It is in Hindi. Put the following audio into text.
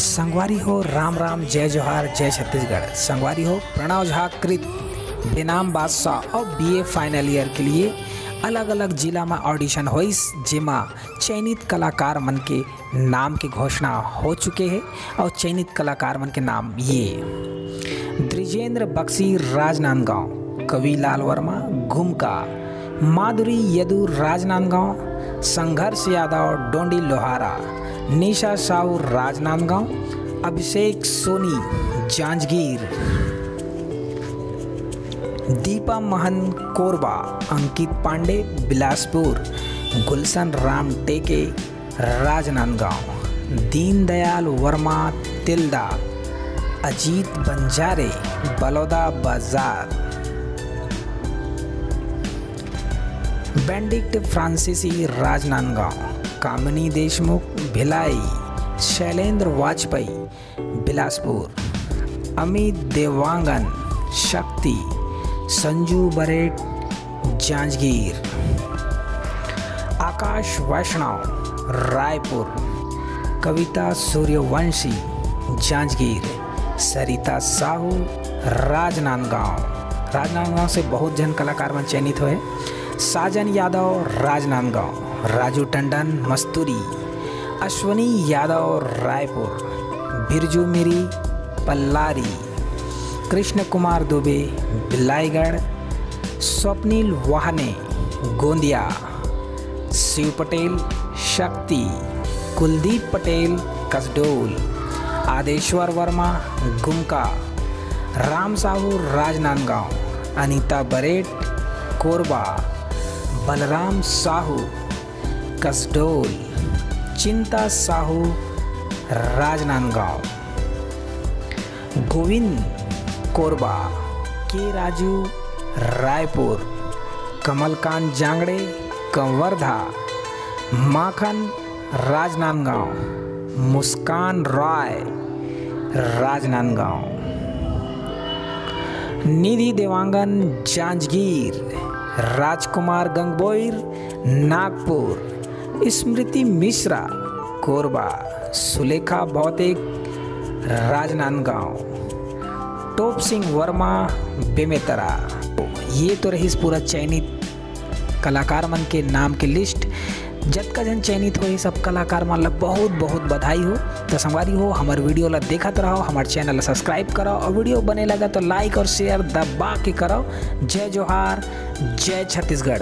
संगवारी हो राम राम जय जोहार जय छत्तीसगढ़। संगवारी हो प्रणव झा कृत बेनाम बादशाह और बीए फाइनल ईयर के लिए अलग अलग जिला में ऑडिशन होइस, जेमा चयनित कलाकार मन के नाम की घोषणा हो चुके हैं। और चयनित कलाकार मन के नाम ये: द्विजेंद्र बक्सी राजनांदगांव, कविलाल वर्मा गुमका, माधुरी यदु राजनांदगांव, संघर्ष यादव डोंडी लोहारा, निशा साहू राजनांदगांव, अभिषेक सोनी जांजगीर, दीपा महन कोरबा, अंकित पांडे बिलासपुर, गुलशन राम टेके राजनांदगांव, दीनदयाल वर्मा तिल्दा, अजीत बंजारे बलौदा बाजार, बेंडिक्ट फ्रांसीसी राजनांदगांव, कामिनी देशमुख भिलाई, शैलेंद्र वाजपेयी बिलासपुर, अमित देवांगन शक्ति, संजू बरेट जांजगीर, आकाश वैष्णव रायपुर, कविता सूर्यवंशी जांजगीर, सरिता साहू राजनांदगांव से बहुत जन कलाकार में चयनित हुए। साजन यादव राजनांदगांव, राजू टंडन मस्तूरी, अश्वनी यादव रायपुर, बिरजू मिरी पल्लारी, कृष्ण कुमार दुबे बिलाईगढ़, स्वप्निल वाहने गोंदिया, शिव पटेल शक्ति, कुलदीप पटेल कसडोल, आदेश्वर वर्मा गुमका, राम साहू राजनांदगांव, अनीता बरेट कोरबा, बलराम साहू कसडोल, चिंता साहू राजनांदगांव, गोविंद कोरबा, के राजू रायपुर, कमलकांत जांगड़े कंवरधा, माखन राजनांदगांव, मुस्कान राय राजनांदगांव, निधि देवांगन जांजगीर, राजकुमार गंगबोईर नागपुर, स्मृति मिश्रा कोरबा, सुलेखा भौतिक राजनांदगांव, टोप सिंह वर्मा बेमेतरा। ये तो रही पूरा चयनित कलाकार मन के नाम के लिस्ट। जतका जन चयनित हो सब कलाकार मन ला बहुत बहुत बधाई हो। तो संगवारी हो हमार वीडियो ला देखत रहो, हमार चैनल ला सब्सक्राइब करो और वीडियो बने लगा तो लाइक और शेयर दबा के करो। जय जोहार जय छत्तीसगढ़।